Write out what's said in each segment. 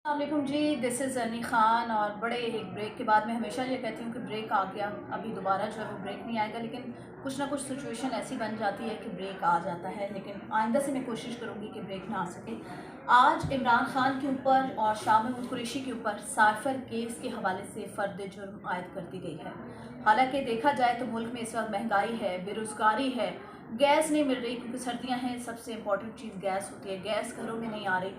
अस्सलामुअलैकुम जी, this is अनी ख़ान। और बड़े एक ब्रेक के बाद मैं हमेशा ये कहती हूँ कि ब्रेक आ गया, अभी दोबारा जो है वो ब्रेक नहीं आएगा, लेकिन कुछ ना कुछ सिचुएशन ऐसी बन जाती है कि ब्रेक आ जाता है। लेकिन आइंदा से मैं कोशिश करूँगी कि ब्रेक ना आ सके। आज इमरान खान के ऊपर और शाह महमूद कुरैशी के ऊपर साइफ़र केस के हवाले से फ़र्द जुर्म आयद कर दी गई है। हालांकि देखा जाए तो मुल्क में इस वक्त महंगाई है, बेरोज़गारी है, गैस नहीं मिल रही क्योंकि सर्दियां हैं, सबसे इंपॉर्टेंट चीज़ गैस होती है, गैस घरों में नहीं आ रही,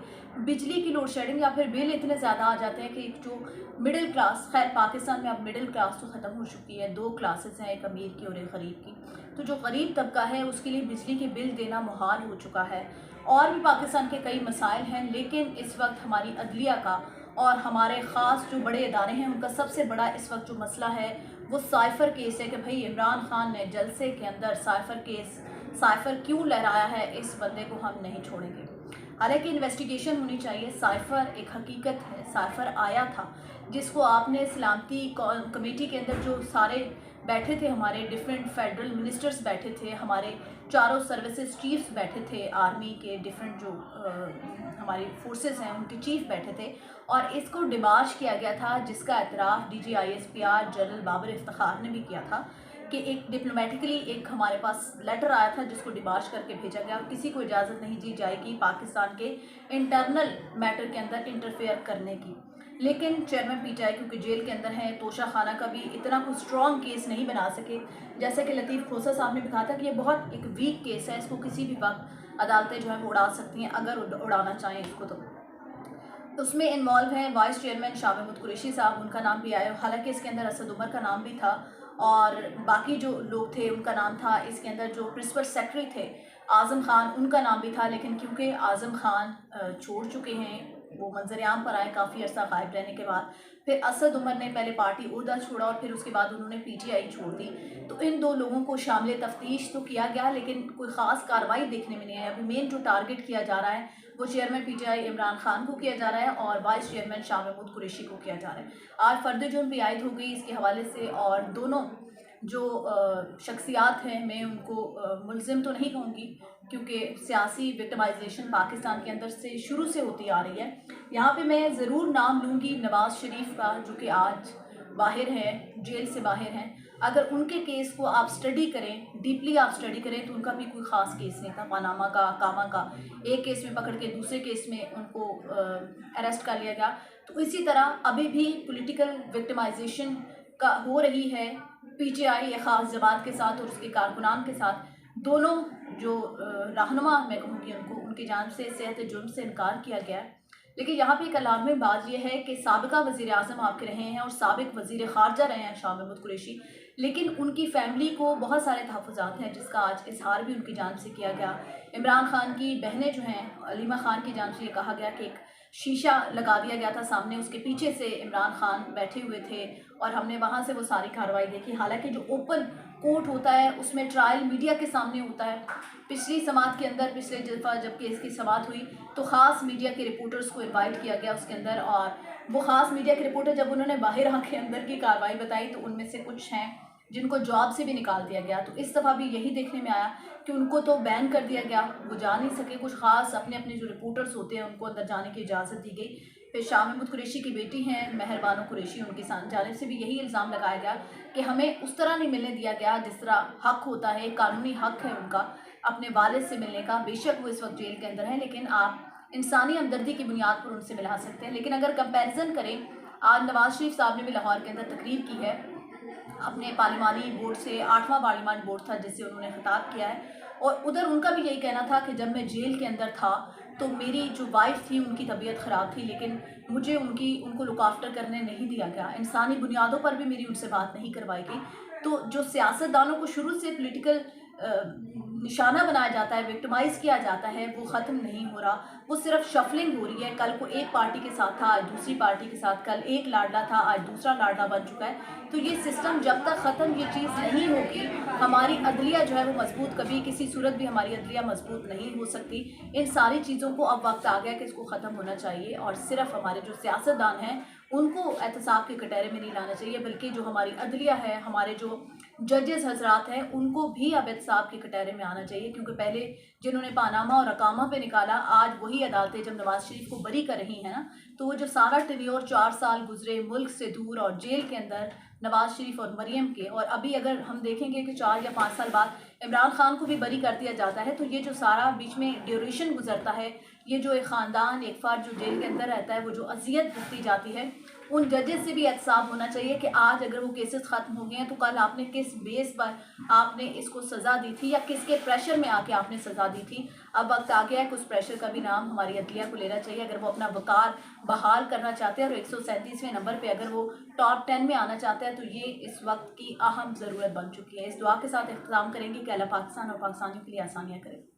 बिजली की लोड शेडिंग या फिर बिल इतने ज़्यादा आ जाते हैं कि जो मिडिल क्लास, खैर पाकिस्तान में अब मिडिल क्लास तो ख़त्म हो चुकी है, दो क्लासेस हैं, एक अमीर की और एक गरीब की। तो जो गरीब तबका है उसके लिए बिजली के बिल देना मुहाल हो चुका है। और भी पाकिस्तान के कई मसाइल हैं, लेकिन इस वक्त हमारी अदलिया का और हमारे ख़ास जो बड़े इदारे हैं उनका सबसे बड़ा इस वक्त जो मसला है वो साइफ़र केस है कि भाई इमरान खान ने जलसे के अंदर साइफ़र क्यों लहराया है, इस बंदे को हम नहीं छोड़ेंगे। हालांकि इन्वेस्टिगेशन होनी चाहिए। साइफ़र एक हकीकत है, साइफ़र आया था जिसको आपने सलामती कमेटी के अंदर जो सारे बैठे थे, हमारे डिफरेंट फेडरल मिनिस्टर्स बैठे थे, हमारे चारों सर्विसेज चीफ्स बैठे थे, आर्मी के डिफरेंट जो हमारी फोर्सेस हैं उनके चीफ बैठे थे और इसको डिमार्च किया गया था, जिसका एतराफ़ DGISPR जनरल बाबर इफ्तिखार ने भी किया था कि एक डिप्लोमेटिकली एक हमारे पास लेटर आया था जिसको डिमार्च करके भेजा गया और किसी को इजाज़त नहीं दी जाएगी पाकिस्तान के इंटरनल मैटर के अंदर इंटरफेयर करने की। लेकिन चेयरमैन PTI क्योंकि जेल के अंदर हैं, तोशा खाना का भी इतना कोई स्ट्रॉन्ग केस नहीं बना सके। जैसे कि लतीफ़ खोसा साहब ने भी कहा था कि ये बहुत एक वीक केस है, इसको किसी भी वक्त अदालतें जो है वो उड़ा सकती हैं अगर उड़ाना चाहें इसको। तो उसमें इन्वॉल्व हैं वाइस चेयरमैन शाह महमूद कुरैशी साहब, उनका नाम भी आया। हालांकि इसके अंदर असद उमर का नाम भी था और बाकी जो लोग थे उनका नाम था। इसके अंदर जो प्रिंसिपल सेक्रेटरी थे आज़म खान, उनका नाम भी था, लेकिन क्योंकि आज़म खान छोड़ चुके हैं, वो मंजर-ए-आम पर आए काफ़ी अर्सा गायब रहने के बाद, फिर असद उमर ने पहले पार्टी ओहदा छोड़ा और फिर उसके बाद उन्होंने PTI छोड़ दी। तो इन दो लोगों को शामिल तफ्तीश तो किया गया, लेकिन कोई ख़ास कार्रवाई देखने में नहीं आई। अभी मेन जो टारगेट किया जा रहा है वो चेयरमैन PTI इमरान खान को किया जा रहा है और वाइस चेयरमैन शाह महमूद कुरैशी को किया जा रहा है। आज फ़र्द जुर्म भी आयद हो गई इसके हवाले से और दोनों जो शख्सियात हैं, मैं उनको मुलजिम तो नहीं कहूँगी क्योंकि सियासी विक्टिमाइजेशन पाकिस्तान के अंदर से शुरू से होती आ रही है। यहाँ पे मैं ज़रूर नाम लूँगी नवाज़ शरीफ का, जो कि आज बाहर हैं, जेल से बाहर हैं। अगर उनके केस को आप स्टडी करें, डीपली आप स्टडी करें, तो उनका भी कोई ख़ास केस नहीं था। पनामा का, कामा का, एक केस में पकड़ के दूसरे केस में उनको अरेस्ट कर लिया गया। तो इसी तरह अभी भी पॉलिटिकल विक्टिमाइजेशन का हो रही है PTI या ख़ास जमात के साथ और उसके कारकुनान के साथ। दोनों जो रहनुमा मैं कहूँगी उनको, उनकी जानिब से सेहत जुर्म से इनकार किया गया है। लेकिन यहाँ पे एक अलार्मी बात यह है कि साबिका वज़ीर आज़म आपके रहे हैं और साबिक वज़ीर ख़ारजा रहे हैं शाह महमूद कुरैशी, लेकिन उनकी फ़ैमिली को बहुत सारे तहफ़्फ़ुज़ात हैं जिसका आज इजहार भी उनकी जानिब से किया गया। इमरान खान की बहनें जो हैं, अलीमा खान की जानिब से ये कहा गया कि एक शीशा लगा दिया गया था सामने, उसके पीछे से इमरान खान बैठे हुए थे और हमने वहाँ से वो सारी कार्रवाई देखी। हालांकि जो ओपन कोर्ट होता है उसमें ट्रायल मीडिया के सामने होता है। पिछली समात के अंदर, पिछले दफ़ा जब केस की समात हुई तो ख़ास मीडिया के रिपोर्टर्स को इनवाइट किया गया उसके अंदर, और वो ख़ास मीडिया के रिपोर्टर जब उन्होंने बाहर आके अंदर की कार्रवाई बताई तो उनमें से कुछ हैं जिनको जॉब से भी निकाल दिया गया। तो इस दफ़ा भी यही देखने में आया कि उनको तो बैन कर दिया गया, वो जा नहीं सके। कुछ ख़ास अपने अपने जो रिपोर्टर्स होते हैं उनको अंदर जाने की इजाज़त दी गई। फिर शाह महमूद कुरैशी की बेटी हैं मेहरबानो कुरैशी, उनकी जानिब से भी यही इल्ज़ाम लगाया गया कि हमें उस तरह नहीं मिलने दिया गया जिस तरह हक़ होता है, कानूनी हक़ है उनका अपने वालिद से मिलने का। बेशक वो इस वक्त जेल के अंदर हैं, लेकिन आप इंसानी हमदर्दी की बुनियाद पर उनसे मिला सकते हैं। लेकिन अगर कंपैरिजन करें, आज नवाज़ शरीफ साहब ने भी लाहौर के अंदर तकरीर की है अपने पार्लिमानी बोर्ड से, 8वां पार्लिमानी बोर्ड था जिससे उन्होंने खिताब किया है, और उधर उनका भी यही कहना था कि जब मैं जेल के अंदर था तो मेरी जो वाइफ थी उनकी तबीयत ख़राब थी, लेकिन मुझे उनको लुक आफ्टर करने नहीं दिया गया, इंसानी बुनियादों पर भी मेरी उनसे बात नहीं करवाई गई। तो जो सियासतदानों को शुरू से पॉलिटिकल निशाना बनाया जाता है, विक्टिमाइज़ किया जाता है, वो ख़त्म नहीं हो रहा, वो सिर्फ शफलिंग हो रही है। कल को एक पार्टी के साथ था, आज दूसरी पार्टी के साथ, कल एक लाडला था, आज दूसरा लाडला बन चुका है। तो ये सिस्टम जब तक ख़त्म ये चीज़ नहीं होगी, हमारी अदलिया जो है वो मजबूत कभी किसी सूरत भी हमारी अदलिया मजबूत नहीं हो सकती। इन सारी चीज़ों को अब वक्त आ गया कि इसको ख़त्म होना चाहिए और सिर्फ हमारे जो सियासतदान हैं उनको एहतसाब के कटहरे में नहीं लाना चाहिए, बल्कि जो हमारी अदलिया है, हमारे जो जजेस हजरात हैं उनको भी अब एहतसाब के कटहरे में आना चाहिए, क्योंकि पहले जिन्होंने पानामा और अकामा पे निकाला, आज वही अदालतें जब नवाज शरीफ को बरी कर रही हैं ना, तो वो जो सारा टेन्योर 4 साल गुजरे मुल्क से दूर और जेल के अंदर नवाज शरीफ और मरियम के, और अभी अगर हम देखेंगे कि 4 या 5 साल बाद इमरान खान को भी बरी कर दिया जाता है, तो ये जो सारा बीच में ड्यूरेशन गुजरता है, ये जो एक ख़ानदान एक फ़र्द जो जेल के अंदर रहता है, वो जो अजियत भुगती जाती है, उन जजेस से भी एहतसाब होना चाहिए कि आज अगर वो केसेस ख़त्म हो गए हैं तो कल आपने किस बेस पर आपने इसको सज़ा दी थी या किसके प्रेशर में आके आपने सज़ा दी थी। अब वक्त आ गया है कि उस प्रेशर का भी नाम हमारी अदलिया को लेना चाहिए। अगर वो अपना वकार बहाल करना चाहते हैं और 137वें नंबर पे अगर वो टॉप 10 में आना चाहते हैं, तो ये इस वक्त की अहम ज़रूरत बन चुकी है। इस दुआ के साथ इख्तिताम करेंगे कि अल्लाह पाकिस्तान और पाकिस्तानियों के लिए आसानियाँ करे।